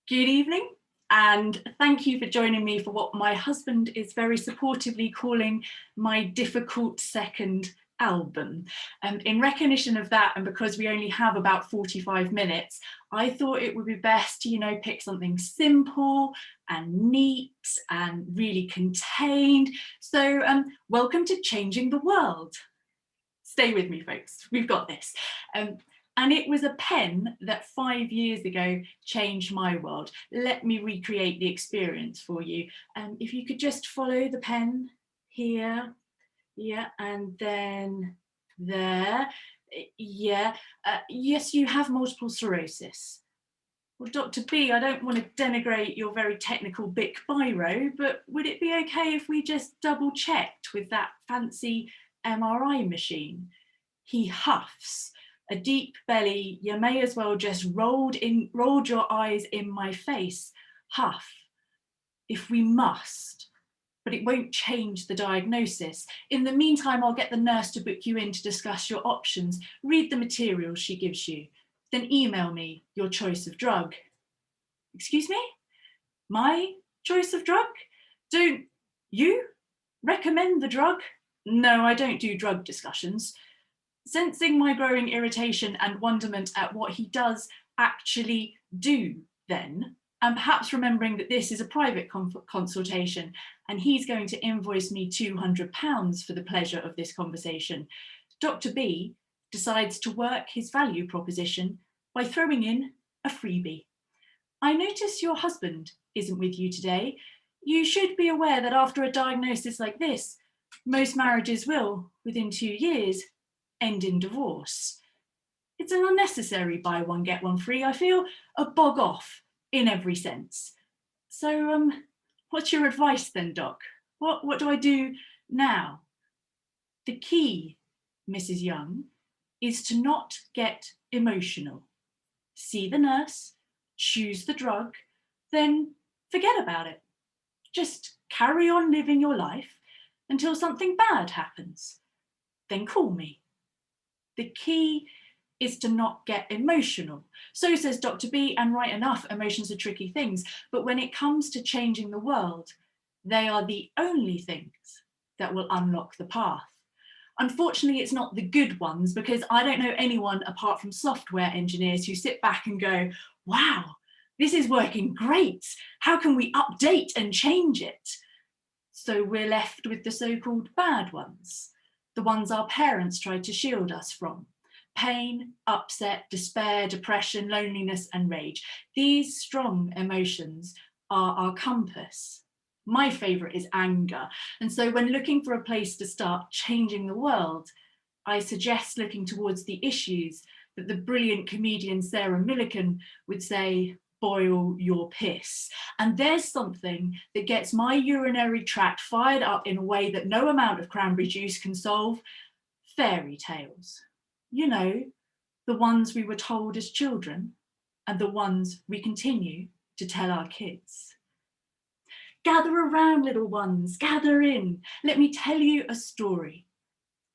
Good evening, and thank you for joining me for what my husband is very supportively calling my difficult second album. In recognition of that, and because we only have about 45 minutes, I thought it would be best to, pick something simple and neat and really contained. So welcome to Changing the World. Stay with me, folks, we've got this. And it was a pen that 5 years ago changed my world. Let me recreate the experience for you. If you could just follow the pen here, yeah, and then there, yeah. Yes, you have multiple sclerosis. Well, Dr. B, I don't want to denigrate your very technical Bic biro, but would it be okay if we just double checked with that fancy MRI machine? He huffs. A deep belly, you may as well just rolled your eyes in my face. Huff. If we must, but it won't change the diagnosis. In the meantime, I'll get the nurse to book you in to discuss your options. Read the materials she gives you, then email me your choice of drug. Excuse me? My choice of drug? Don't you recommend the drug? No, I don't do drug discussions. Sensing my growing irritation and wonderment at what he does actually do then, and perhaps remembering that this is a private consultation and he's going to invoice me £200 for the pleasure of this conversation, Dr. B decides to work his value proposition by throwing in a freebie. I notice your husband isn't with you today. You should be aware that after a diagnosis like this, most marriages will, within 2 years, end in divorce. It's an unnecessary buy one, get one free. I feel a bog off in every sense. So what's your advice then, Doc? What do I do now? The key, Mrs. Young, is to not get emotional. See the nurse, choose the drug, then forget about it. Just carry on living your life until something bad happens. Then call me. The key is to not get emotional. So says Dr. B, and right enough, emotions are tricky things. But when it comes to changing the world, they are the only things that will unlock the path. Unfortunately, it's not the good ones, because I don't know anyone apart from software engineers who sit back and go, wow, this is working great. How can we update and change it? So we're left with the so-called bad ones. The ones our parents tried to shield us from. Pain, upset, despair, depression, loneliness, and rage. These strong emotions are our compass. My favourite is anger. And so when looking for a place to start changing the world, I suggest looking towards the issues that the brilliant comedian Sarah Millican would say, boil your piss. And there's something that gets my urinary tract fired up in a way that no amount of cranberry juice can solve. Fairy tales. You know, the ones we were told as children and the ones we continue to tell our kids. Gather around, little ones, gather in. Let me tell you a story.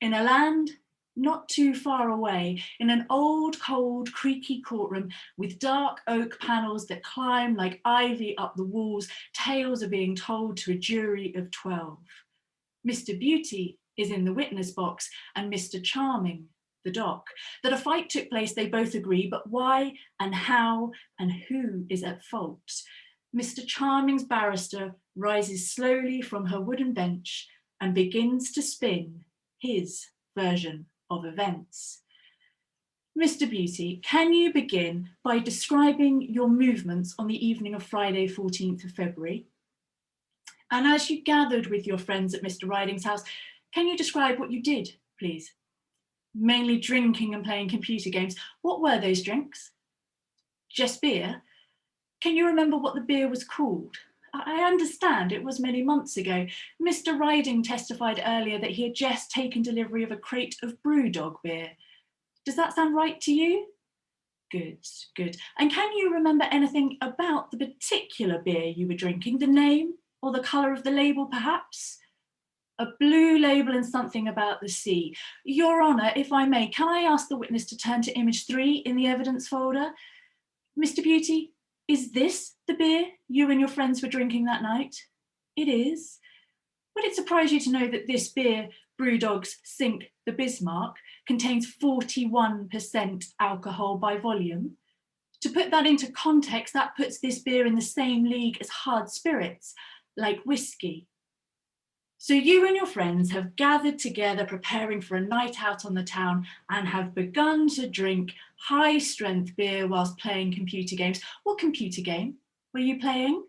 In a land not too far away, in an old, cold, creaky courtroom with dark oak panels that climb like ivy up the walls, tales are being told to a jury of 12. Mr. Beauty is in the witness box and Mr. Charming, the doc. That a fight took place, they both agree, but why and how and who is at fault? Mr. Charming's barrister rises slowly from her wooden bench and begins to spin his version of events. Mr. Beauty, can you begin by describing your movements on the evening of Friday, 14th of February? And as you gathered with your friends at Mr. Riding's house, can you describe what you did, please? Mainly drinking and playing computer games. What were those drinks? Just beer? Can you remember what the beer was called? I understand it was many months ago. Mr. Riding testified earlier that he had just taken delivery of a crate of Brewdog beer. Does that sound right to you? Good, good. And can you remember anything about the particular beer you were drinking, the name or the colour of the label perhaps? A blue label and something about the sea. Your Honour, if I may, can I ask the witness to turn to image 3 in the evidence folder? Mr. Beauty, Is this the beer you and your friends were drinking that night? It is. Would it surprise you to know that this beer, Brewdog's Sink the Bismarck, contains 41% alcohol by volume? To put that into context, that puts this beer in the same league as hard spirits, like whiskey. So you and your friends have gathered together preparing for a night out on the town and have begun to drink high-strength beer whilst playing computer games. What computer game were you playing?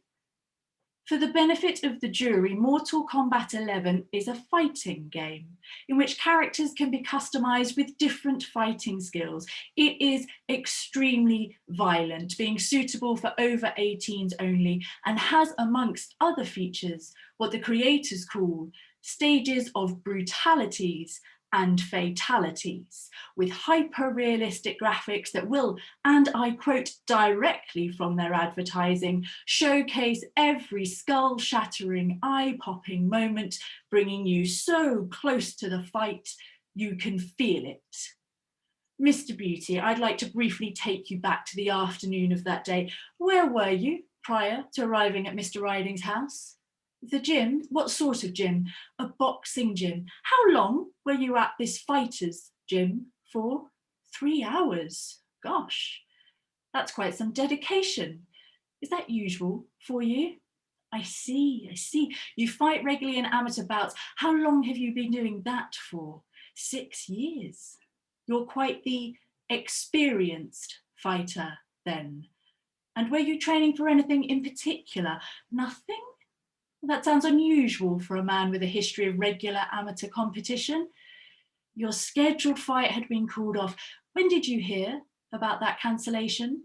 For the benefit of the jury, Mortal Kombat 11 is a fighting game in which characters can be customized with different fighting skills. It is extremely violent, being suitable for over 18s only, and has, amongst other features, what the creators call stages of brutalities and fatalities, with hyper-realistic graphics that will, and I quote directly from their advertising, showcase every skull-shattering, eye-popping moment, bringing you so close to the fight, you can feel it. Mr. Beauty, I'd like to briefly take you back to the afternoon of that day. Where were you prior to arriving at Mr. Riding's house? The gym? What sort of gym? A boxing gym. How long were you at this fighter's gym for? 3 hours. Gosh, that's quite some dedication. Is that usual for you? I see. You fight regularly in amateur bouts. How long have you been doing that for? 6 years. You're quite the experienced fighter then. And were you training for anything in particular? Nothing? That sounds unusual for a man with a history of regular amateur competition. Your scheduled fight had been called off. When did you hear about that cancellation?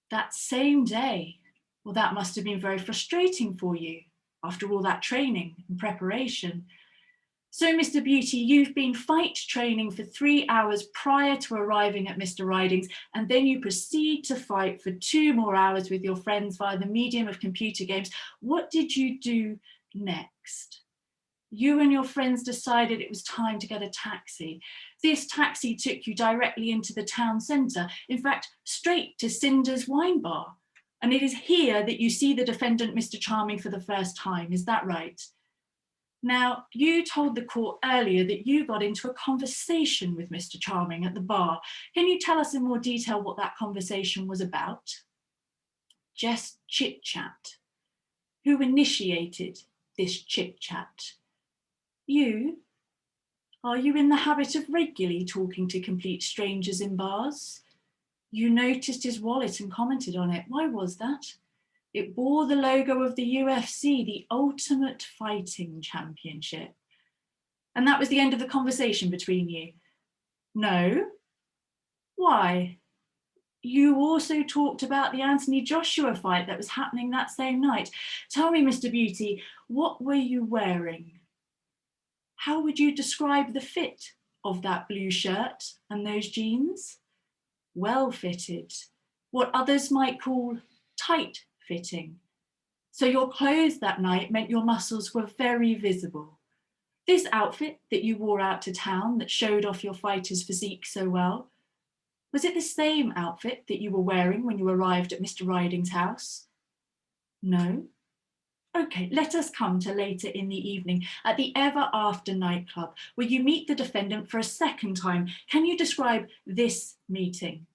That same day. Well, that must have been very frustrating for you after all that training and preparation. So, Mr. Beauty, you've been fight training for 3 hours prior to arriving at Mr. Riding's, and then you proceed to fight for 2 more hours with your friends via the medium of computer games. What did you do next? You and your friends decided it was time to get a taxi. This taxi took you directly into the town centre, in fact, straight to Cinder's wine bar. And it is here that you see the defendant, Mr. Charming, for the first time. Is that right? Now, you told the court earlier that you got into a conversation with Mr. Charming at the bar. Can you tell us in more detail what that conversation was about? Just chit-chat. Who initiated this chit-chat? You? Are you in the habit of regularly talking to complete strangers in bars? You noticed his wallet and commented on it. Why was that? It bore the logo of the UFC, the Ultimate Fighting Championship. And that was the end of the conversation between you? No. Why? You also talked about the Anthony Joshua fight that was happening that same night. Tell me, Mr. Beauty, what were you wearing? How would you describe the fit of that blue shirt and those jeans? Well fitted. What others might call tight fitting. So your clothes that night meant your muscles were very visible. This outfit that you wore out to town that showed off your fighter's physique so well, was it the same outfit that you were wearing when you arrived at Mr. Riding's house? No. Okay, let us come to later in the evening at the Ever After nightclub, where you meet the defendant for a second time. Can you describe this meeting?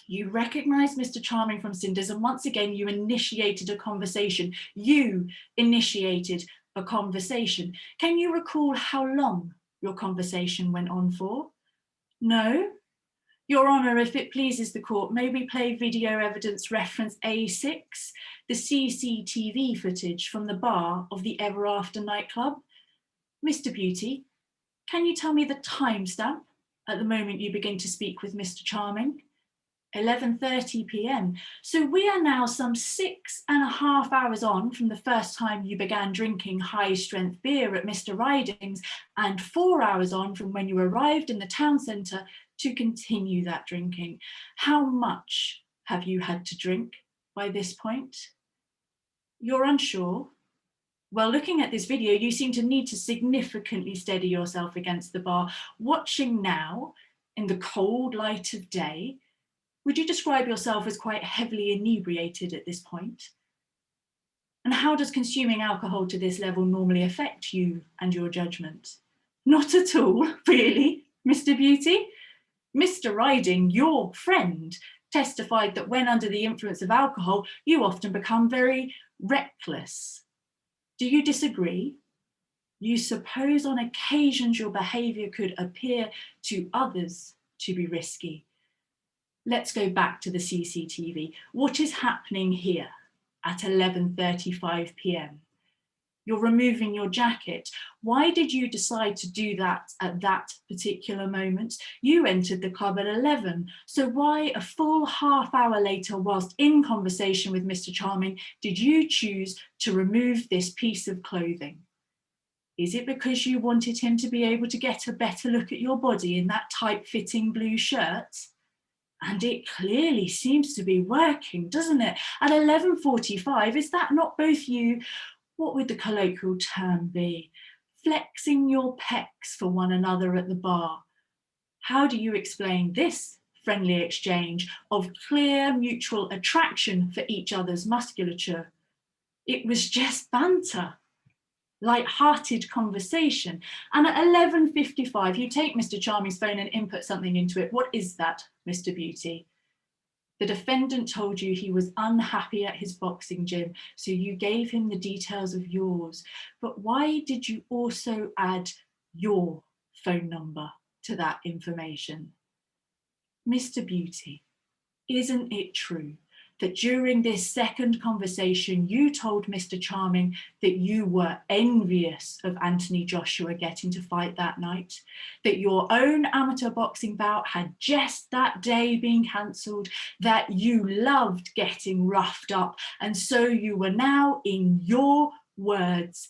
You recognised Mr. Charming from Cinder's, and once again you initiated a conversation. You initiated a conversation. Can you recall how long your conversation went on for? No? Your Honour, if it pleases the court, may we play video evidence reference A6, the CCTV footage from the bar of the Ever After nightclub? Mr. Beauty, can you tell me the timestamp at the moment you begin to speak with Mr. Charming? 11:30 p.m. So we are now some 6.5 hours on from the first time you began drinking high-strength beer at Mr. Riding's, and 4 hours on from when you arrived in the town centre to continue that drinking. How much have you had to drink by this point? You're unsure? Well, looking at this video, you seem to need to significantly steady yourself against the bar. Watching now, in the cold light of day, Would you describe yourself as quite heavily inebriated at this point? And how does consuming alcohol to this level normally affect you and your judgment? Not at all, really, Mr. Beauty. Mr. Riding, your friend, testified that when under the influence of alcohol, you often become very reckless. Do you disagree? You suppose on occasions your behaviour could appear to others to be risky. Let's go back to the CCTV. What is happening here at 11:35 p.m? You're removing your jacket. Why did you decide to do that at that particular moment? You entered the club at 11. So why a full half hour later, whilst in conversation with Mr. Charming, did you choose to remove this piece of clothing? Is it because you wanted him to be able to get a better look at your body in that tight-fitting blue shirt? And it clearly seems to be working, doesn't it? At 11:45, is that not both you, what would the colloquial term be, flexing your pecs for one another at the bar? How do you explain this friendly exchange of clear mutual attraction for each other's musculature? It was just banter, light-hearted conversation. And at 11:55, you take Mr. Charming's phone and input something into it. What is that, Mr. Beauty? The defendant told you he was unhappy at his boxing gym, so you gave him the details of yours. But why did you also add your phone number to that information? Mr. Beauty, isn't it true that during this second conversation, you told Mr. Charming that you were envious of Anthony Joshua getting to fight that night, that your own amateur boxing bout had just that day been cancelled, that you loved getting roughed up, and so you were now, in your words,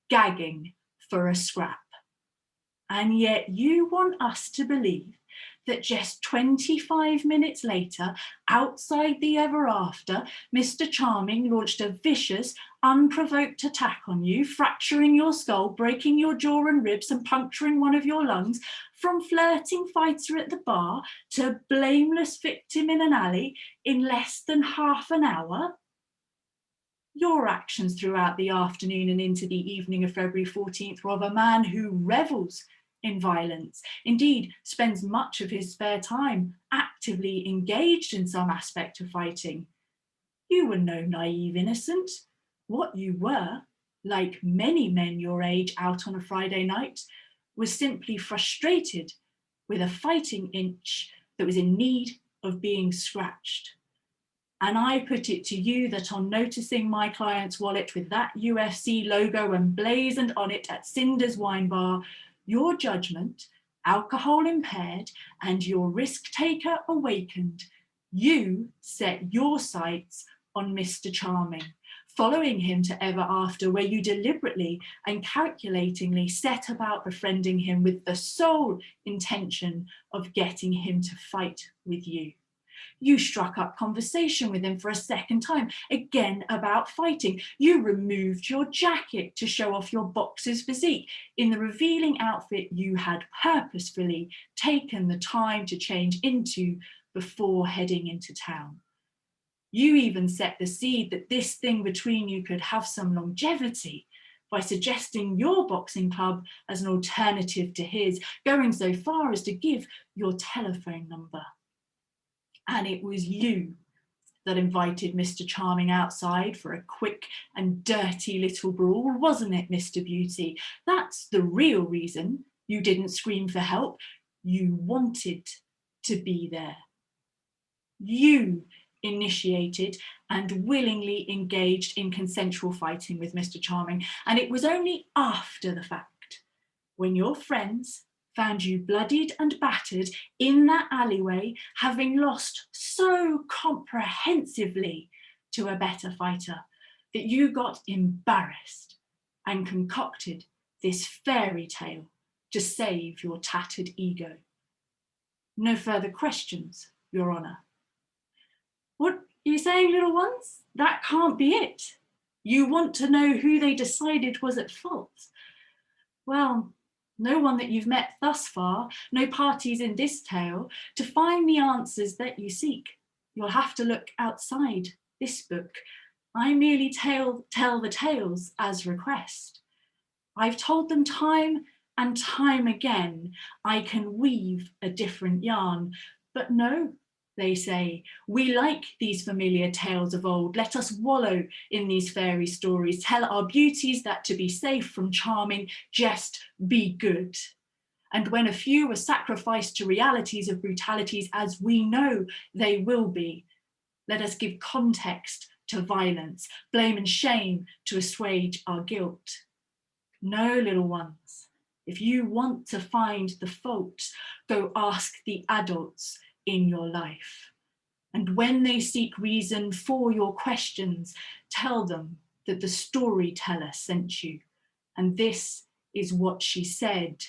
gagging for a scrap? And yet you want us to believe that just 25 minutes later, outside the Ever After, Mr. Charming launched a vicious, unprovoked attack on you, fracturing your skull, breaking your jaw and ribs, and puncturing one of your lungs, from flirting fighter at the bar to blameless victim in an alley in less than half an hour? Your actions throughout the afternoon and into the evening of February 14th were of a man who revels in violence, indeed spends much of his spare time actively engaged in some aspect of fighting. You were no naive innocent. What you were, like many men your age out on a Friday night, was simply frustrated with a fighting itch that was in need of being scratched. And I put it to you that on noticing my client's wallet with that UFC logo emblazoned on it at Cinder's Wine Bar, your judgment, alcohol impaired, and your risk taker awakened, you set your sights on Mr. Charming, following him to Ever After, where you deliberately and calculatingly set about befriending him with the sole intention of getting him to fight with you. You struck up conversation with him for a second time, again about fighting. You removed your jacket to show off your boxer's physique in the revealing outfit you had purposefully taken the time to change into before heading into town. You even set the seed that this thing between you could have some longevity by suggesting your boxing club as an alternative to his, going so far as to give your telephone number. And it was you that invited Mr. Charming outside for a quick and dirty little brawl, wasn't it, Mr. Beauty? That's the real reason you didn't scream for help. You wanted to be there. You initiated and willingly engaged in consensual fighting with Mr. Charming, and it was only after the fact, when your friends found you bloodied and battered in that alleyway, having lost so comprehensively to a better fighter, that you got embarrassed and concocted this fairy tale to save your tattered ego. No further questions, Your Honour. What are you saying, little ones? That can't be it. You want to know who they decided was at fault. Well, no one that you've met thus far, no parties in this tale, to find the answers that you seek. You'll have to look outside this book. I merely tell the tales as request. I've told them time and time again, I can weave a different yarn. But no, they say, we like these familiar tales of old. Let us wallow in these fairy stories, tell our beauties that to be safe from charming, just be good. And when a few are sacrificed to realities of brutalities, as we know they will be, let us give context to violence, blame and shame to assuage our guilt. No, little ones, if you want to find the fault, go ask the adults in your life. And when they seek reason for your questions, tell them that the storyteller sent you. And this is what she said.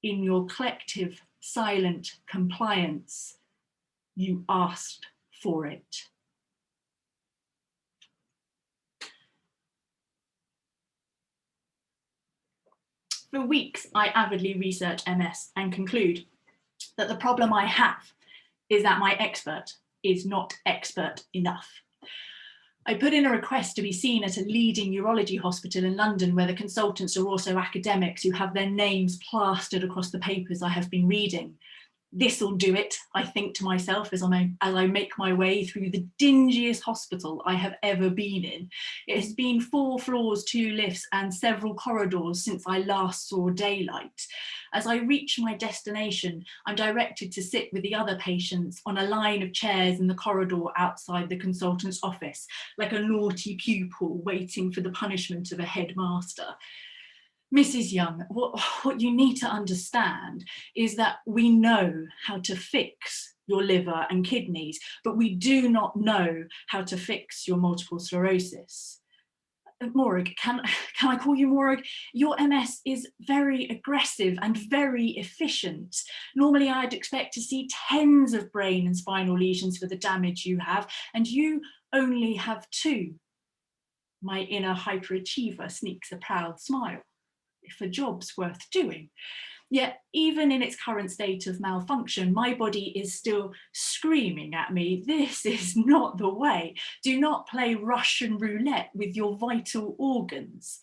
In your collective silent compliance, you asked for it. For weeks, I avidly research MS and conclude that the problem I have is that my expert is not expert enough. I put in a request to be seen at a leading urology hospital in London, where the consultants are also academics who have their names plastered across the papers I have been reading. This'll do it, I think to myself as I make my way through the dingiest hospital I have ever been in. It has been 4 floors, 2 lifts and several corridors since I last saw daylight. As I reach my destination, I'm directed to sit with the other patients on a line of chairs in the corridor outside the consultant's office, like a naughty pupil waiting for the punishment of a headmaster. Mrs. Young, what you need to understand is that we know how to fix your liver and kidneys, but we do not know how to fix your multiple sclerosis. Morag, can I call you Morag? Your MS is very aggressive and very efficient. Normally I'd expect to see tens of brain and spinal lesions for the damage you have, and you only have 2. My inner hyperachiever sneaks a proud smile. If a job's worth doing. Yet even in its current state of malfunction, my body is still screaming at me, this is not the way. Do not play Russian roulette with your vital organs.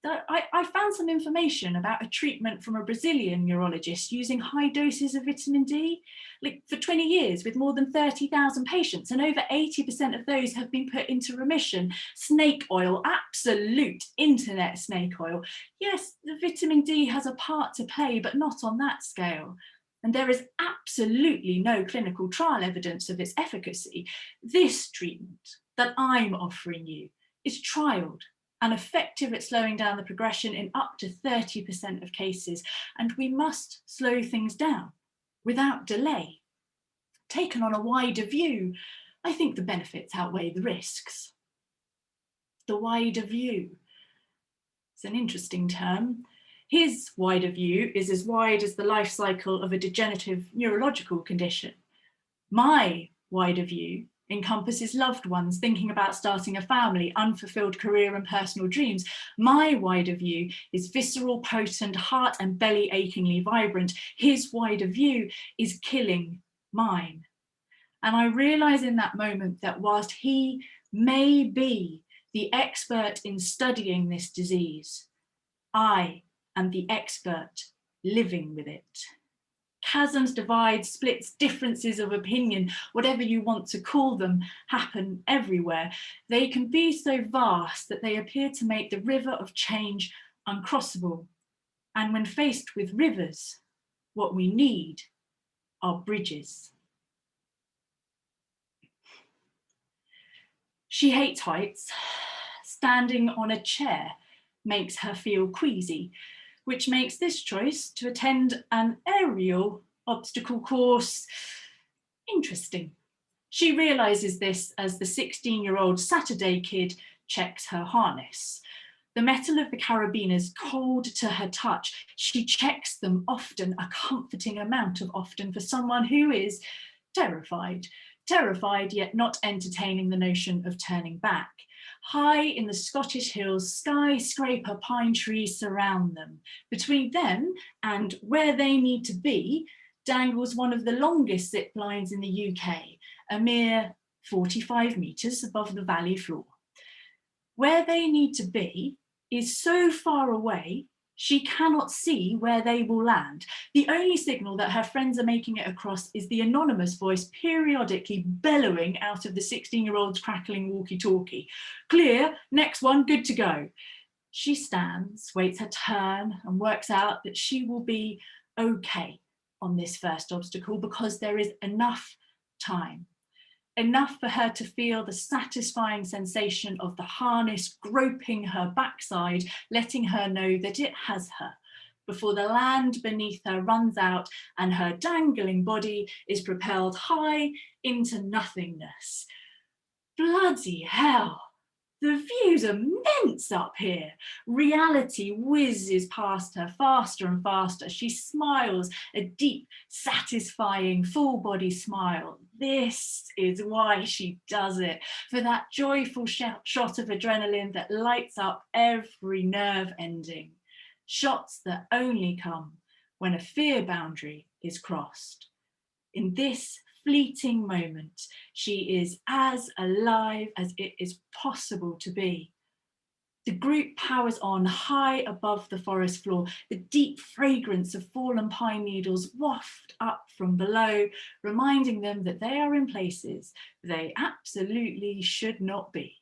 I found some information about a treatment from a Brazilian urologist using high doses of vitamin D, like for 20 years with more than 30,000 patients, and over 80% of those have been put into remission. Snake oil, absolute internet snake oil. Yes, the vitamin D has a part to play, but not on that scale. And there is absolutely no clinical trial evidence of its efficacy. This treatment that I'm offering you is trialed and effective at slowing down the progression in up to 30% of cases. And we must slow things down without delay. Taken on a wider view, I think the benefits outweigh the risks. The wider view. It's an interesting term. His wider view is as wide as the life cycle of a degenerative neurological condition. My wider view encompasses loved ones thinking about starting a family, unfulfilled career and personal dreams. My wider view is visceral, potent, heart and belly achingly vibrant. His wider view is killing mine. And I realize in that moment that whilst he may be the expert in studying this disease, I am the expert living with it. Chasms, divides, splits, differences of opinion, whatever you want to call them, happen everywhere. They can be so vast that they appear to make the river of change uncrossable. And when faced with rivers, what we need are bridges. She hates heights. Standing on a chair makes her feel queasy, which makes this choice to attend an aerial obstacle course interesting. She realises this as the 16-year-old Saturday kid checks her harness. The metal of the carabiners cold to her touch. She checks them often, a comforting amount of often for someone who is terrified yet not entertaining the notion of turning back. High in the Scottish hills, skyscraper pine trees surround them. Between them and where they need to be dangles one of the longest zip lines in the UK, a mere 45 meters above the valley floor. Where they need to be is so far away, she cannot see where they will land. The only signal that her friends are making it across is the anonymous voice periodically bellowing out of the 16-year-old's crackling walkie-talkie. Clear, next one, good to go. She stands, waits her turn, and works out that she will be okay on this first obstacle because there is enough time. Enough for her to feel the satisfying sensation of the harness groping her backside, letting her know that it has her, before the land beneath her runs out and her dangling body is propelled high into nothingness. Bloody hell! The view's immense up here. Reality whizzes past her faster and faster. She smiles, a deep, satisfying, full body smile. This is why she does it, for that joyful shot of adrenaline that lights up every nerve ending. Shots that only come when a fear boundary is crossed. In this fleeting moment, she is as alive as it is possible to be. The group powers on high above the forest floor. The deep fragrance of fallen pine needles waft up from below, reminding them that they are in places they absolutely should not be.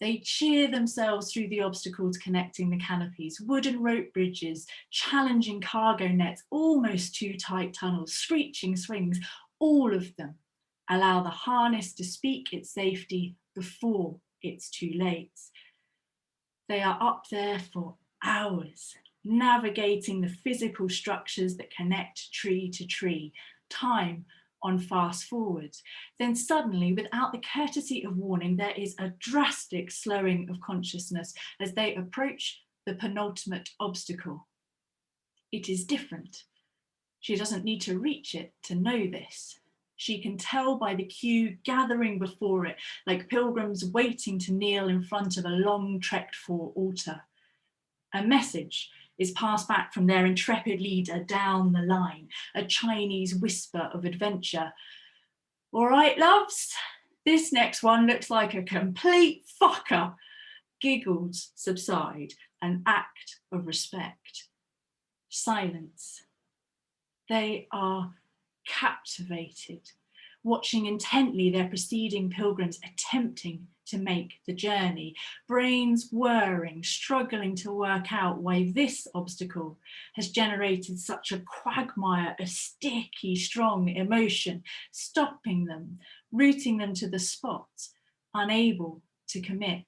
They cheer themselves through the obstacles connecting the canopies, wooden rope bridges, challenging cargo nets, almost too tight tunnels, screeching swings. All of them allow the harness to speak its safety before it's too late. They are up there for hours, navigating the physical structures that connect tree to tree, time on fast forward. Then suddenly, without the courtesy of warning, there is a drastic slowing of consciousness as they approach the penultimate obstacle. It is different. She doesn't need to reach it to know this. She can tell by the queue gathering before it, like pilgrims waiting to kneel in front of a long trekked for altar. A message is passed back from their intrepid leader down the line, a Chinese whisper of adventure. All right, loves, this next one looks like a complete fucker. Giggles subside, an act of respect. Silence. They are captivated, watching intently their preceding pilgrims attempting to make the journey, brains whirring, struggling to work out why this obstacle has generated such a quagmire of sticky, strong emotion, stopping them, rooting them to the spot, unable to commit.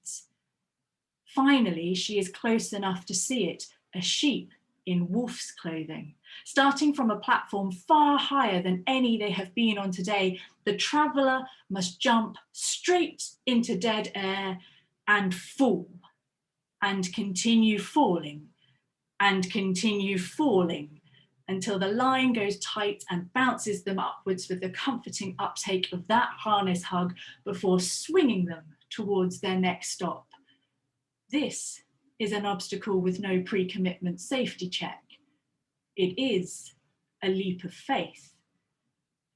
Finally, she is close enough to see it, a sheep in wolf's clothing. Starting from a platform far higher than any they have been on today, the traveller must jump straight into dead air and fall, and continue falling, and continue falling, until the line goes tight and bounces them upwards with the comforting uptake of that harness hug before swinging them towards their next stop. This is an obstacle with no pre-commitment safety check. It is a leap of faith.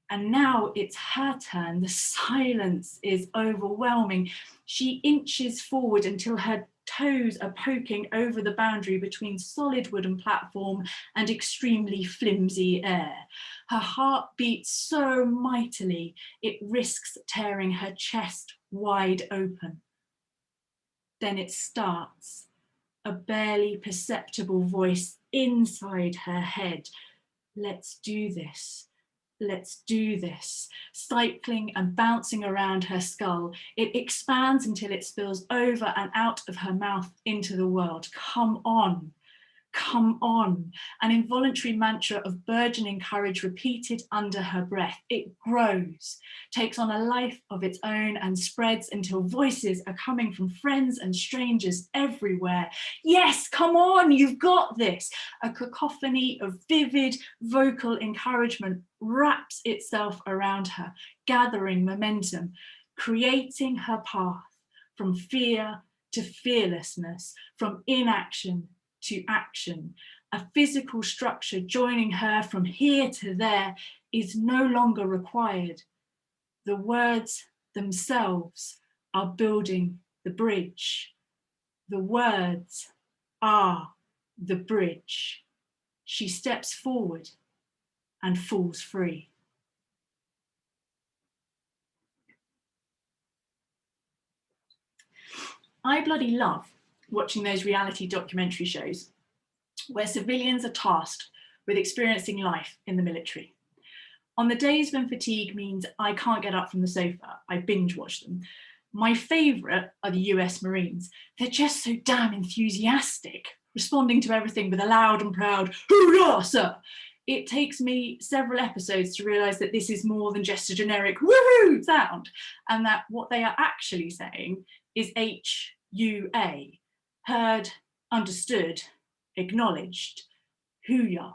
And now it's her turn. The silence is overwhelming. She inches forward until her toes are poking over the boundary between solid wooden platform and extremely flimsy air. Her heart beats so mightily, it risks tearing her chest wide open. Then it starts. A barely perceptible voice inside her head. Let's do this. Let's do this. Cycling and bouncing around her skull. It expands until it spills over and out of her mouth into the world. Come on. Come on, an involuntary mantra of burgeoning courage repeated under her breath. It grows, takes on a life of its own and spreads until voices are coming from friends and strangers everywhere. Yes, come on, you've got this. A cacophony of vivid vocal encouragement wraps itself around her, gathering momentum, creating her path from fear to fearlessness, from inaction to action. A physical structure joining her from here to there is no longer required. The words themselves are building the bridge. The words are the bridge. She steps forward and falls free. I bloody love watching those reality documentary shows where civilians are tasked with experiencing life in the military. On the days when fatigue means I can't get up from the sofa, I binge watch them. My favourite are the US Marines. They're just so damn enthusiastic, responding to everything with a loud and proud, "Hoorah, sir!" It takes me several episodes to realise that this is more than just a generic woohoo sound, and that what they are actually saying is HUA, heard, understood, acknowledged, hoo-yah.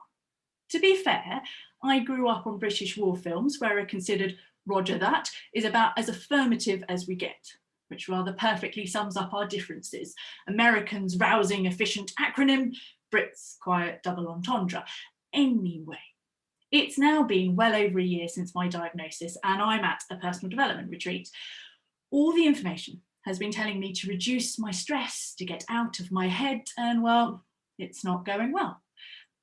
To be fair, I grew up on British war films where a considered Roger that is about as affirmative as we get, which rather perfectly sums up our differences. Americans' rousing, efficient acronym, Brits' quiet double entendre. Anyway, it's now been well over a year since my diagnosis and I'm at a personal development retreat. All the information has been telling me to reduce my stress, to get out of my head, and well, it's not going well.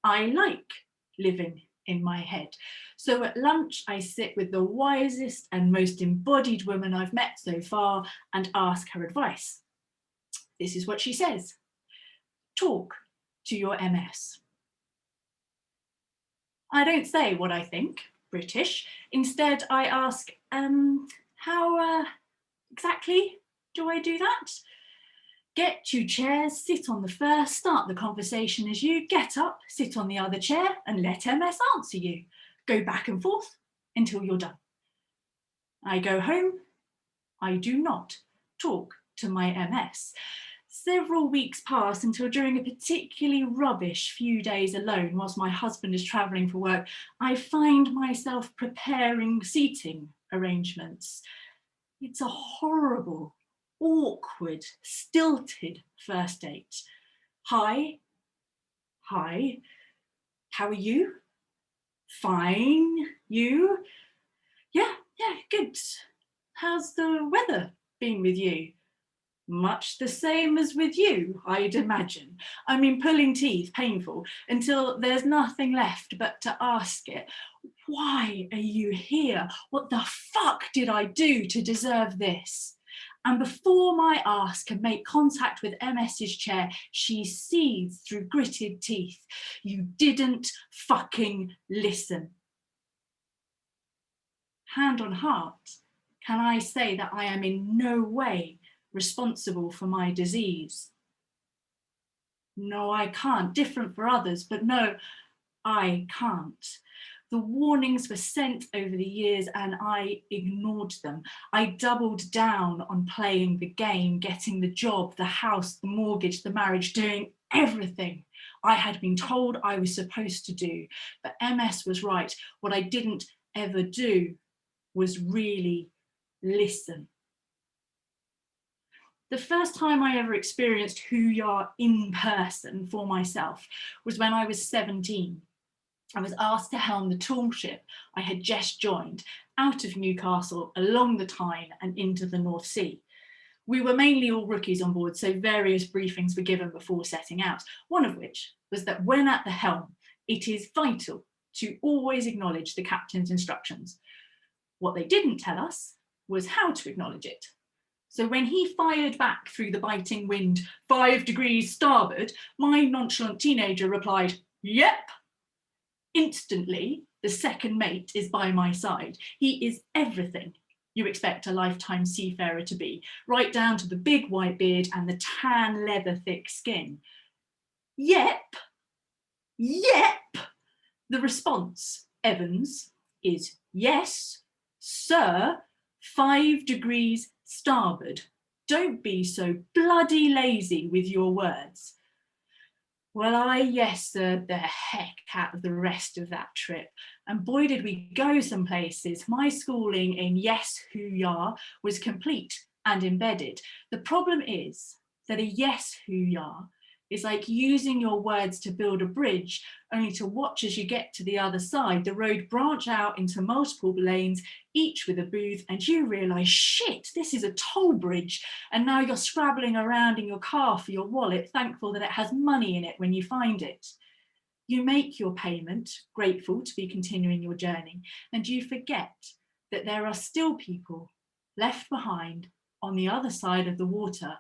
I like living in my head. So at lunch, I sit with the wisest and most embodied woman I've met so far and ask her advice. This is what she says. Talk to your MS. I don't say what I think, British. Instead, I ask, how exactly do I do that? Get 2 chairs, sit on the first, start the conversation as you, get up, sit on the other chair and let MS answer you. Go back and forth until you're done. I go home, I do not talk to my MS. Several weeks pass until during a particularly rubbish few days alone whilst my husband is travelling for work, I find myself preparing seating arrangements. It's a horrible, awkward, stilted first date. Hi, how are you? Fine, you? Yeah, good. How's the weather been with you? Much the same as with you, I'd imagine. I mean, pulling teeth, painful, until there's nothing left but to ask it. Why are you here? What the fuck did I do to deserve this? And before my ass can make contact with MS's chair, she seethes through gritted teeth. You didn't fucking listen. Hand on heart, can I say that I am in no way responsible for my disease? No, I can't. Different for others, but no, I can't. The warnings were sent over the years and I ignored them. I doubled down on playing the game, getting the job, the house, the mortgage, the marriage, doing everything I had been told I was supposed to do. But MS was right. What I didn't ever do was really listen. The first time I ever experienced hoo-yah in person for myself was when I was 17. I was asked to helm the tall ship I had just joined out of Newcastle, along the Tyne and into the North Sea. We were mainly all rookies on board, so various briefings were given before setting out, one of which was that when at the helm, it is vital to always acknowledge the captain's instructions. What they didn't tell us was how to acknowledge it. So when he fired back through the biting wind, 5 degrees starboard, my nonchalant teenager replied, "Yep." Instantly, the second mate is by my side. He is everything you expect a lifetime seafarer to be, right down to the big white beard and the tan leather thick skin. Yep. The response, Evans, is yes, sir, 5 degrees starboard. Don't be so bloody lazy with your words. Well, I yes-sir'd the heck out of the rest of that trip. And boy, did we go some places. My schooling in yes, hoo-yah was complete and embedded. The problem is that a yes, hoo-yah It's like using your words to build a bridge, only to watch as you get to the other side, the road branch out into multiple lanes, each with a booth, and you realise, shit, this is a toll bridge. And now you're scrabbling around in your car for your wallet, thankful that it has money in it when you find it. You make your payment, grateful to be continuing your journey, and you forget that there are still people left behind on the other side of the water,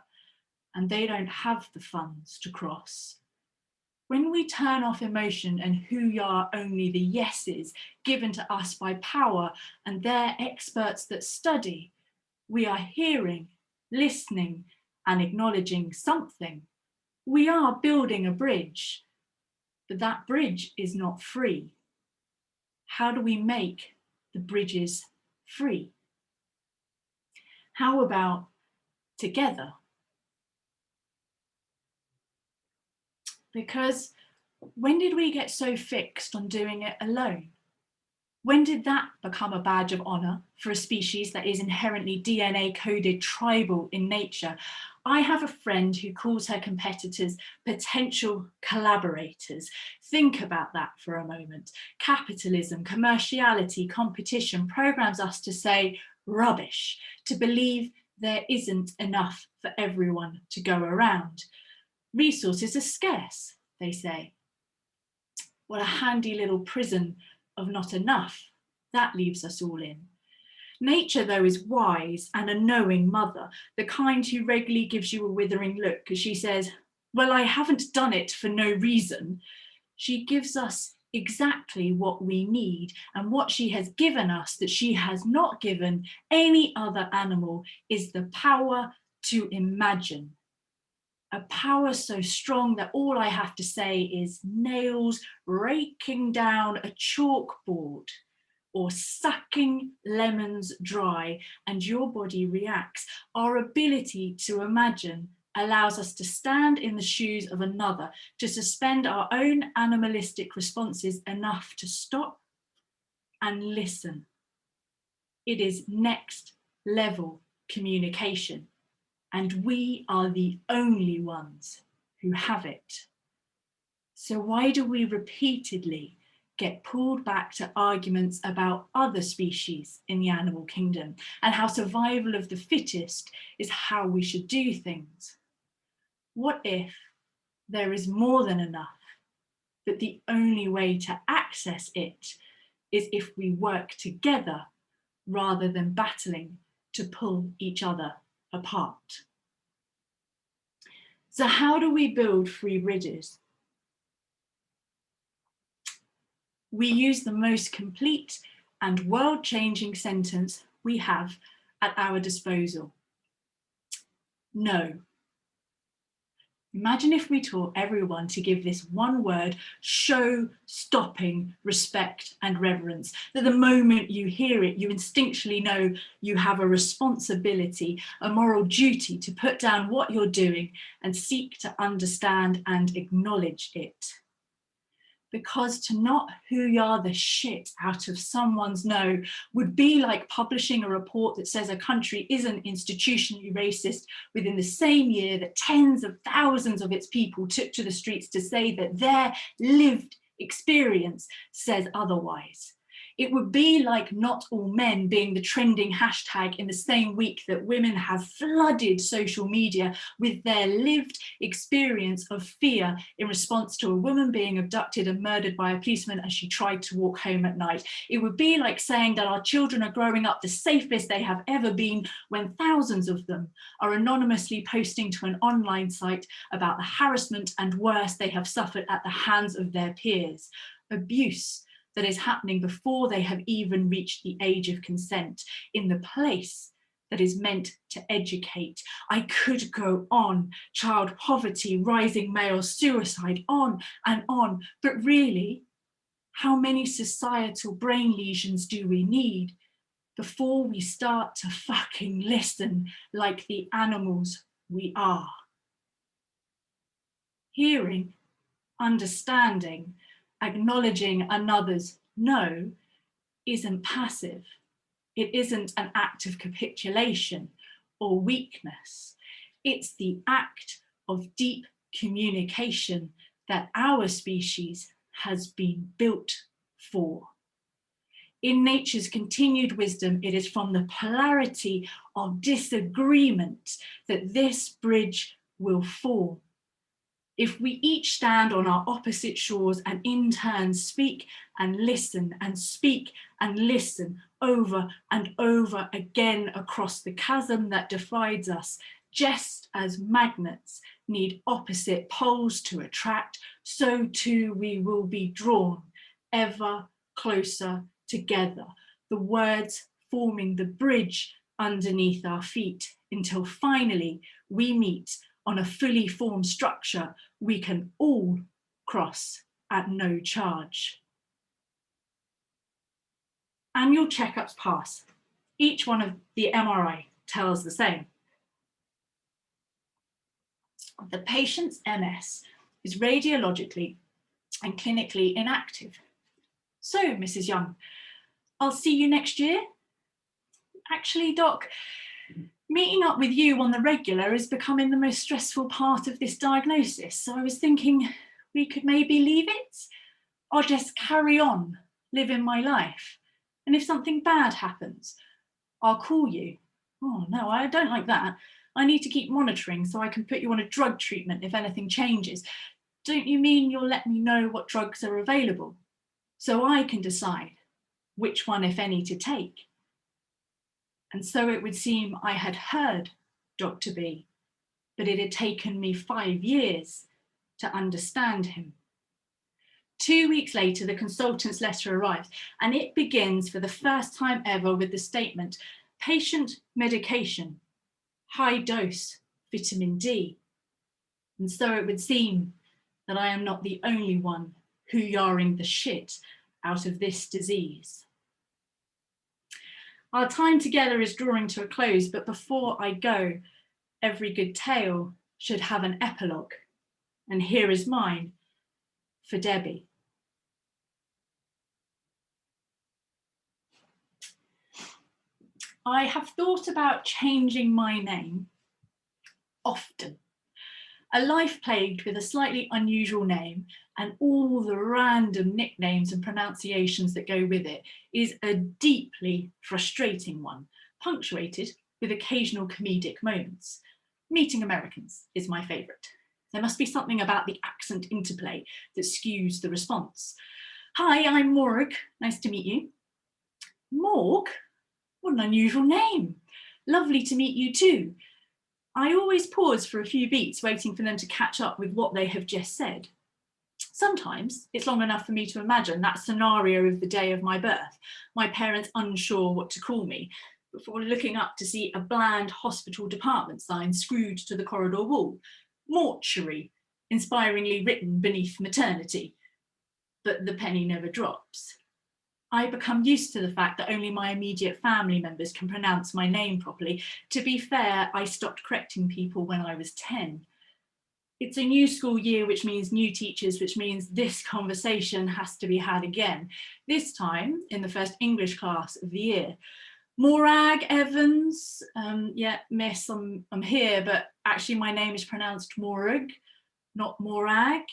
and they don't have the funds to cross. When we turn off emotion and who are only the yeses given to us by power and their experts that study, we are hearing, listening, and acknowledging something. We are building a bridge, but that bridge is not free. How do we make the bridges free? How about together? Because when did we get so fixed on doing it alone? When did that become a badge of honour for a species that is inherently DNA coded tribal in nature? I have a friend who calls her competitors potential collaborators. Think about that for a moment. Capitalism, commerciality, competition programs us to say rubbish, to believe there isn't enough for everyone to go around. Resources are scarce, they say. What a handy little prison of not enough that leaves us all in. Nature, though, is wise and a knowing mother, the kind who regularly gives you a withering look as she says, well, I haven't done it for no reason. She gives us exactly what we need, and what she has given us that she has not given any other animal is the power to imagine. A power so strong that all I have to say is nails raking down a chalkboard or sucking lemons dry, and your body reacts. Our ability to imagine allows us to stand in the shoes of another, to suspend our own animalistic responses enough to stop and listen. It is next level communication. And we are the only ones who have it. So why do we repeatedly get pulled back to arguments about other species in the animal kingdom and how survival of the fittest is how we should do things? What if there is more than enough, but the only way to access it is if we work together rather than battling to pull each other apart? So how do we build free bridges? We use the most complete and world-changing sentence we have at our disposal. No. Imagine if we taught everyone to give this one word show-stopping respect and reverence, that the moment you hear it, you instinctually know you have a responsibility, a moral duty to put down what you're doing and seek to understand and acknowledge it. Because to not hoo-yah the shit out of someone's no would be like publishing a report that says a country isn't institutionally racist within the same year that tens of thousands of its people took to the streets to say that their lived experience says otherwise. It would be like not all men being the trending hashtag in the same week that women have flooded social media with their lived experience of fear in response to a woman being abducted and murdered by a policeman as she tried to walk home at night. It would be like saying that our children are growing up the safest they have ever been when thousands of them are anonymously posting to an online site about the harassment and worse they have suffered at the hands of their peers. Abuse that is happening before they have even reached the age of consent, in the place that is meant to educate. I could go on. Child poverty, rising male suicide, on, but really, how many societal brain lesions do we need before we start to fucking listen like the animals we are? Hearing, understanding, acknowledging another's no isn't passive. It isn't an act of capitulation or weakness. It's the act of deep communication that our species has been built for. In nature's continued wisdom, it is from the polarity of disagreement that this bridge will form. If we each stand on our opposite shores and in turn speak and listen and speak and listen over and over again across the chasm that divides us, just as magnets need opposite poles to attract, so too we will be drawn ever closer together, the words forming the bridge underneath our feet, until finally we meet on a fully formed structure we can all cross at no charge. Annual checkups pass. Each one of the MRI tells the same. The patient's MS is radiologically and clinically inactive. So, Mrs. Young, I'll see you next year? Actually, Doc, meeting up with you on the regular is becoming the most stressful part of this diagnosis. So I was thinking we could maybe leave it. I'll just carry on living my life. And if something bad happens, I'll call you. Oh, no, I don't like that. I need to keep monitoring so I can put you on a drug treatment if anything changes. Don't you mean you'll let me know what drugs are available so I can decide which one, if any, to take? And so it would seem I had heard Dr. B, but it had taken me 5 years to understand him. 2 weeks later, the consultant's letter arrives, and it begins for the first time ever with the statement, patient medication, high dose vitamin D. And so it would seem that I am not the only one hoo-yaring the shit out of this disease. Our time together is drawing to a close, but before I go, every good tale should have an epilogue. And here is mine for Debbie. I have thought about changing my name often. A life plagued with a slightly unusual name and all the random nicknames and pronunciations that go with it is a deeply frustrating one, punctuated with occasional comedic moments. Meeting Americans is my favourite. There must be something about the accent interplay that skews the response. Hi, I'm Morg. Nice to meet you. Morg? What an unusual name. Lovely to meet you too. I always pause for a few beats, waiting for them to catch up with what they have just said. Sometimes it's long enough for me to imagine that scenario of the day of my birth, my parents unsure what to call me, before looking up to see a bland hospital department sign screwed to the corridor wall, mortuary, inspiringly written beneath maternity. But the penny never drops. I become used to the fact that only my immediate family members can pronounce my name properly. To be fair, I stopped correcting people when I was 10. It's a new school year, which means new teachers, which means this conversation has to be had again, this time in the first English class of the year. Morag Evans, yeah, miss, I'm here, but actually my name is pronounced Morag, not Morag.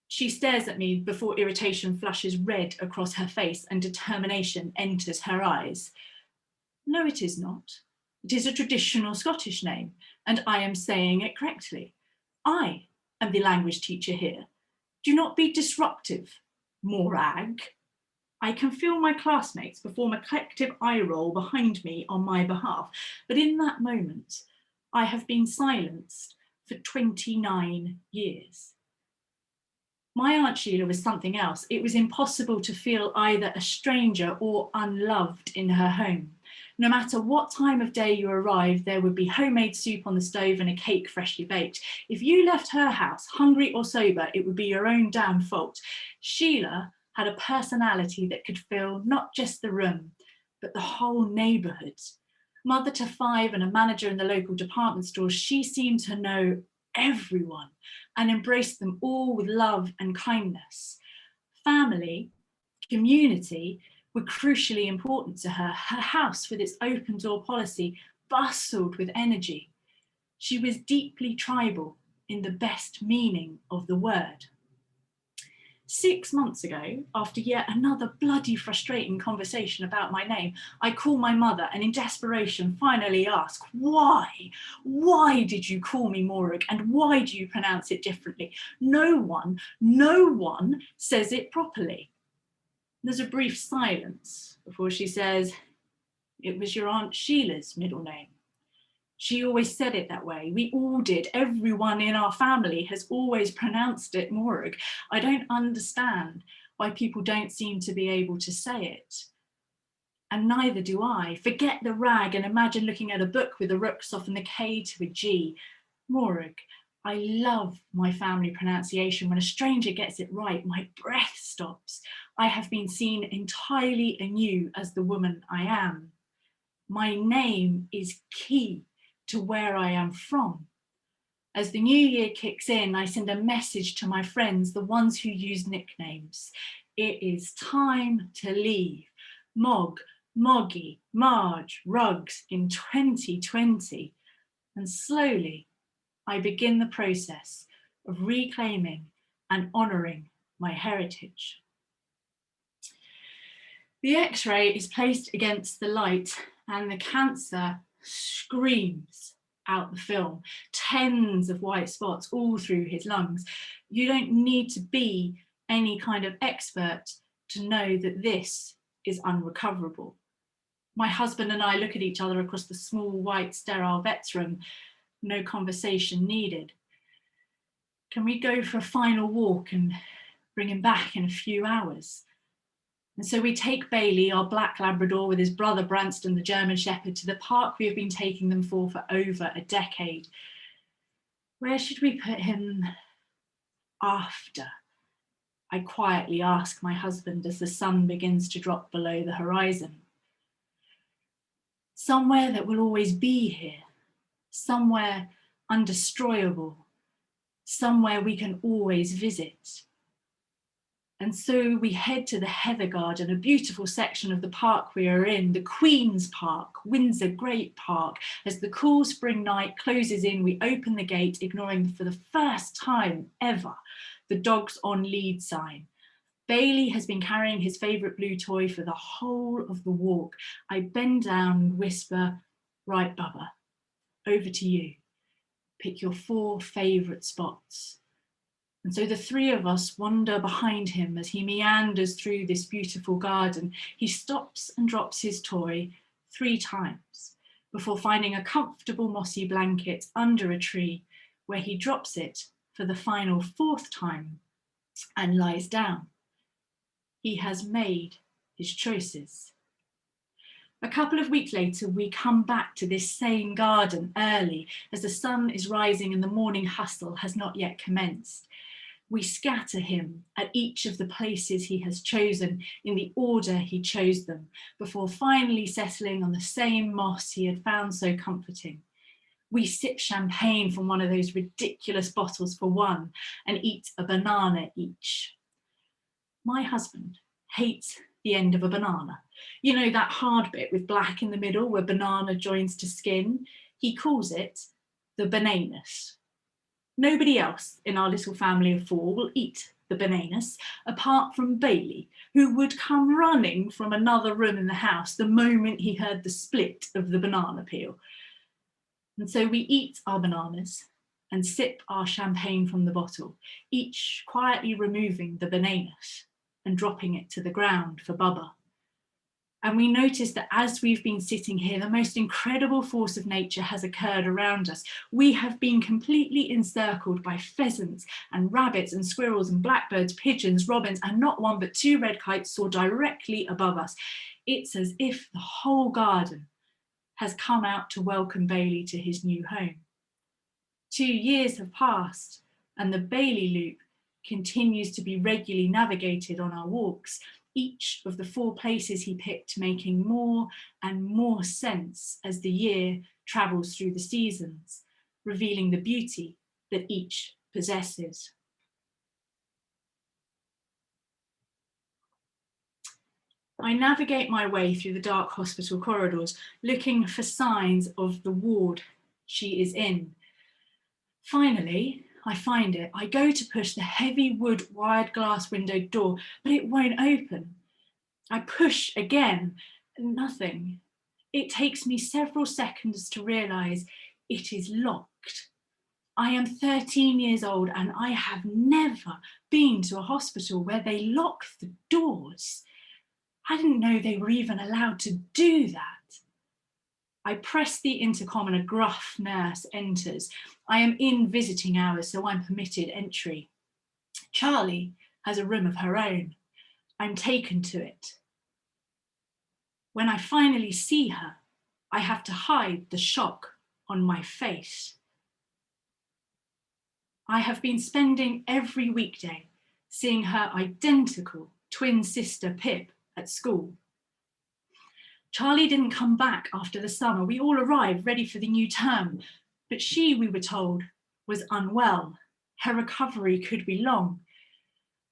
She stares at me before irritation flushes red across her face and determination enters her eyes. No, it is not. It is a traditional Scottish name, and I am saying it correctly. I am the language teacher here. Do not be disruptive, Morag. I can feel my classmates perform a collective eye roll behind me on my behalf, but in that moment, I have been silenced for 29 years. My Aunt Sheila was something else. It was impossible to feel either a stranger or unloved in her home. No matter what time of day you arrived, there would be homemade soup on the stove and a cake freshly baked. If you left her house, hungry or sober, it would be your own damn fault. Sheila had a personality that could fill not just the room, but the whole neighbourhood. Mother to 5 and a manager in the local department store, she seemed to know everyone and embraced them all with love and kindness. Family, community were crucially important to her. Her house, with its open door policy, bustled with energy. She was deeply tribal in the best meaning of the word. 6 months ago, after yet another bloody frustrating conversation about my name, I call my mother and in desperation finally ask, why? Why did you call me Morag and why do you pronounce it differently? No one says it properly. There's a brief silence before she says, it was your Aunt Sheila's middle name. She always said it that way. We all did. Everyone in our family has always pronounced it Morag. I don't understand why people don't seem to be able to say it. And neither do I. Forget the rag and imagine looking at a book with a rook soften the K to a G. Morag. I love my family pronunciation. When a stranger gets it right, my breath stops. I have been seen entirely anew as the woman I am. My name is key to where I am from. As the new year kicks in, I send a message to my friends, the ones who use nicknames. It is time to leave. Mog, Moggy, Marge, Rugs in 2020. And slowly, I begin the process of reclaiming and honouring my heritage. The X-ray is placed against the light and the cancer screams out the film, tens of white spots all through his lungs. You don't need to be any kind of expert to know that this is unrecoverable. My husband and I look at each other across the small white sterile vet's room. No conversation needed. Can we go for a final walk and bring him back in a few hours? And so we take Bailey, our black Labrador, with his brother Branston, the German Shepherd, to the park we have been taking them for over a decade. Where should we put him after? I quietly ask my husband as the sun begins to drop below the horizon. Somewhere that will always be here, somewhere undestroyable, somewhere we can always visit. And so we head to the Heather Garden, a beautiful section of the park we are in, the Queen's Park, Windsor Great Park. As the cool spring night closes in, we open the gate, ignoring for the first time ever the dogs on lead sign. Bailey has been carrying his favourite blue toy for the whole of the walk. I bend down and whisper, right, Bubba, over to you. Pick your 4 favourite spots. And so the 3 of us wander behind him as he meanders through this beautiful garden. He stops and drops his toy 3 times before finding a comfortable mossy blanket under a tree where he drops it for the final 4th time and lies down. He has made his choices. A couple of weeks later, we come back to this same garden early as the sun is rising and the morning hustle has not yet commenced. We scatter him at each of the places he has chosen in the order he chose them, before finally settling on the same moss he had found so comforting. We sip champagne from one of those ridiculous bottles for one and eat a banana each. My husband hates the end of a banana. You know, that hard bit with black in the middle where banana joins to skin? He calls it the bananus. Nobody else in our little family of 4 will eat the bananus, apart from Bailey, who would come running from another room in the house the moment he heard the split of the banana peel. And so we eat our bananas and sip our champagne from the bottle, each quietly removing the bananus and dropping it to the ground for Bubba. And we notice that as we've been sitting here, the most incredible force of nature has occurred around us. We have been completely encircled by pheasants and rabbits and squirrels and blackbirds, pigeons, robins, and not 1 but 2 red kites soar directly above us. It's as if the whole garden has come out to welcome Bailey to his new home. 2 years have passed and the Bailey Loop continues to be regularly navigated on our walks, each of the 4 places he picked making more and more sense as the year travels through the seasons, revealing the beauty that each possesses. I navigate my way through the dark hospital corridors, looking for signs of the ward she is in. Finally, I find it. I go to push the heavy wood wired glass window door, but it won't open. I push again, nothing. It takes me several seconds to realise it is locked. I am 13 years old and I have never been to a hospital where they lock the doors. I didn't know they were even allowed to do that. I press the intercom and a gruff nurse enters. I am in visiting hours, so I'm permitted entry. Charlie has a room of her own. I'm taken to it. When I finally see her, I have to hide the shock on my face. I have been spending every weekday seeing her identical twin sister Pip at school. Charlie didn't come back after the summer. We all arrived ready for the new term, but she, we were told, was unwell. Her recovery could be long.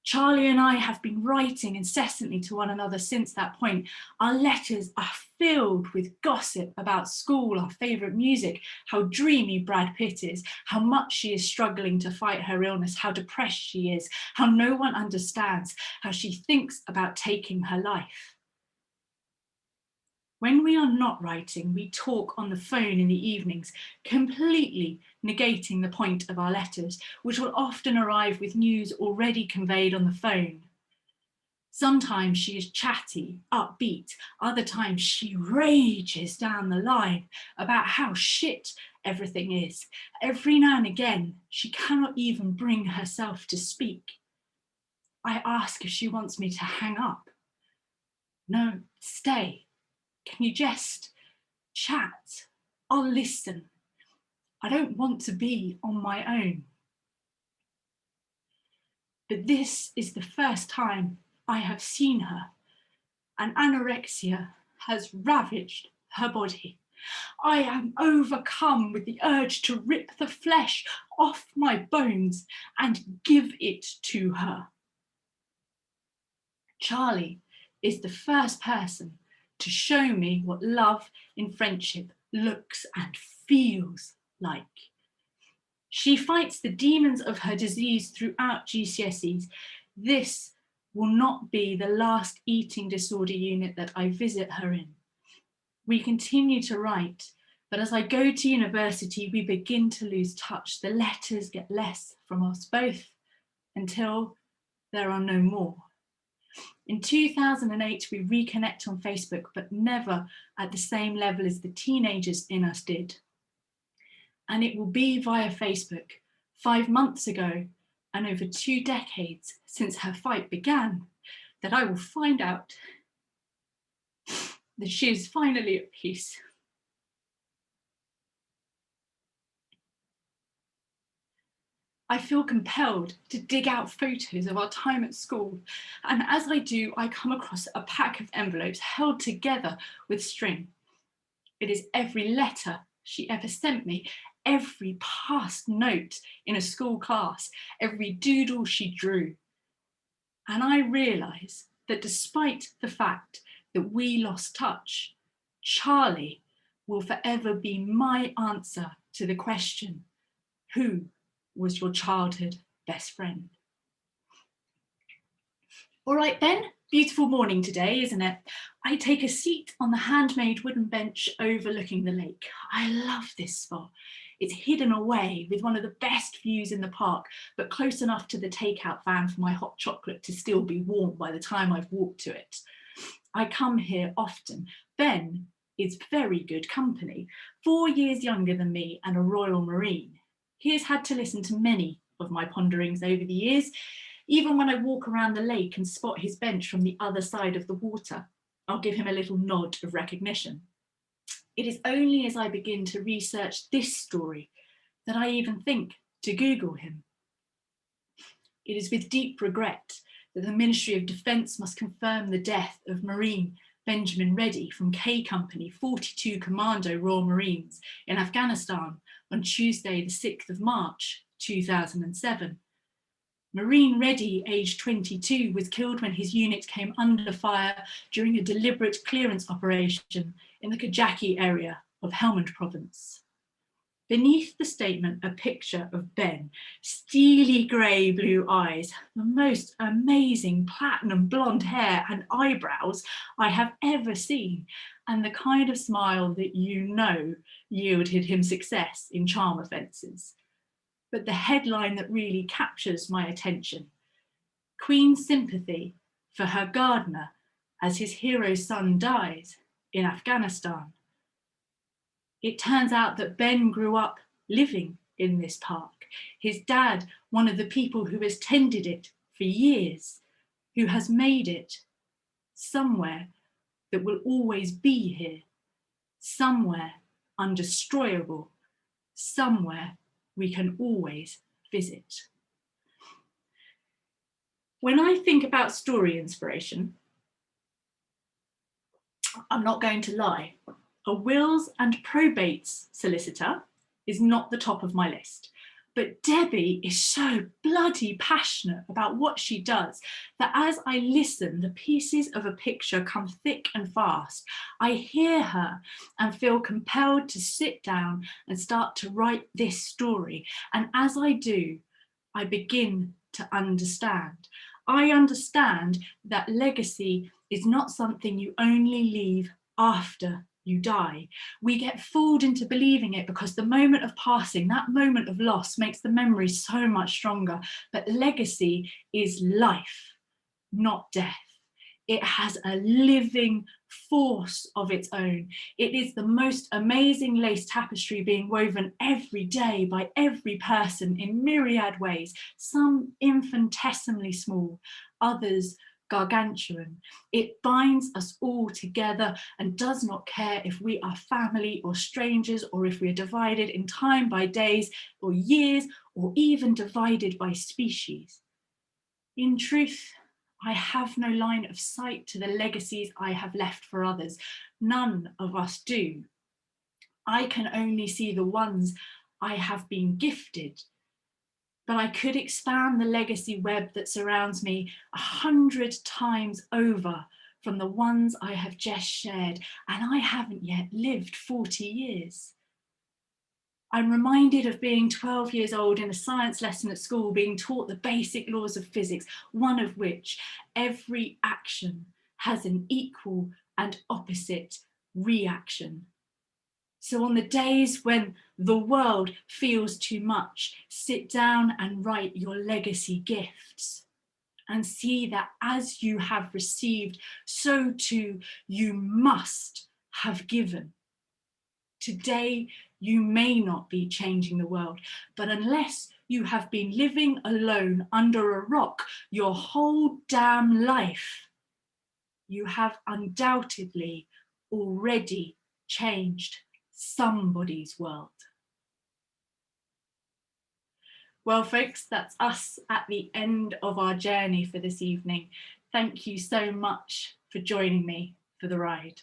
Charlie and I have been writing incessantly to one another since that point. Our letters are filled with gossip about school, our favourite music, how dreamy Brad Pitt is, how much she is struggling to fight her illness, how depressed she is, how no one understands, how she thinks about taking her life. When we are not writing, we talk on the phone in the evenings, completely negating the point of our letters, which will often arrive with news already conveyed on the phone. Sometimes she is chatty, upbeat. Other times she rages down the line about how shit everything is. Every now and again, she cannot even bring herself to speak. I ask if she wants me to hang up. No, stay. Can you just chat? I'll listen. I don't want to be on my own. But this is the first time I have seen her, and anorexia has ravaged her body. I am overcome with the urge to rip the flesh off my bones and give it to her. Charlie is the first person to show me what love in friendship looks and feels like. She fights the demons of her disease throughout GCSEs. This will not be the last eating disorder unit that I visit her in. We continue to write, but as I go to university, we begin to lose touch. The letters get less from us both until there are no more. In 2008, we reconnect on Facebook, but never at the same level as the teenagers in us did. And it will be via Facebook 5 months ago and over 2 decades since her fight began that I will find out that she is finally at peace. I feel compelled to dig out photos of our time at school, and as I do, I come across a pack of envelopes held together with string. It is every letter she ever sent me, every past note in a school class, every doodle she drew. And I realise that despite the fact that we lost touch, Charlie will forever be my answer to the question, who was your childhood best friend? All right then, beautiful morning today, isn't it? I take a seat on the handmade wooden bench overlooking the lake. I love this spot. It's hidden away with one of the best views in the park, but close enough to the takeout van for my hot chocolate to still be warm by the time I've walked to it. I come here often. Ben is very good company, 4 years younger than me and a Royal Marine. He has had to listen to many of my ponderings over the years. Even when I walk around the lake and spot his bench from the other side of the water, I'll give him a little nod of recognition. It is only as I begin to research this story that I even think to Google him. It is with deep regret that the Ministry of Defence must confirm the death of Marine Benjamin Reddy from K Company 42 Commando Royal Marines in Afghanistan on Tuesday, the 6th of March, 2007. Marine Reddy, aged 22, was killed when his unit came under fire during a deliberate clearance operation in the Kajaki area of Helmand province. Beneath the statement, a picture of Ben, steely grey blue eyes, the most amazing platinum blonde hair and eyebrows I have ever seen, and the kind of smile that you know yielded him success in charm offences. But the headline that really captures my attention: Queen's sympathy for her gardener as his hero's son dies in Afghanistan. It turns out that Ben grew up living in this park. His dad, one of the people who has tended it for years, who has made it somewhere that will always be here, somewhere undestroyable, somewhere we can always visit. When I think about story inspiration, I'm not going to lie, a wills and probates solicitor is not the top of my list. But Debbie is so bloody passionate about what she does that as I listen, the pieces of a picture come thick and fast. I hear her and feel compelled to sit down and start to write this story. And as I do, I begin to understand. I understand that legacy is not something you only leave after you die. We get fooled into believing it because the moment of passing, that moment of loss, makes the memory so much stronger. But legacy is life, not death. It has a living force of its own. It is the most amazing lace tapestry being woven every day by every person in myriad ways, some infinitesimally small, others gargantuan. It binds us all together and does not care if we are family or strangers, or if we are divided in time by days or years, or even divided by species. In truth, I have no line of sight to the legacies I have left for others. None of us do. I can only see the ones I have been gifted. But I could expand the legacy web that surrounds me 100 times over from the ones I have just shared, and I haven't yet lived 40 years. I'm reminded of being 12 years old in a science lesson at school, being taught the basic laws of physics, one of which every action has an equal and opposite reaction. So on the days when the world feels too much, sit down and write your legacy gifts and see that as you have received, so too you must have given. Today, you may not be changing the world, but unless you have been living alone under a rock your whole damn life, you have undoubtedly already changed somebody's world. Well, folks, that's us at the end of our journey for this evening. Thank you so much for joining me for the ride.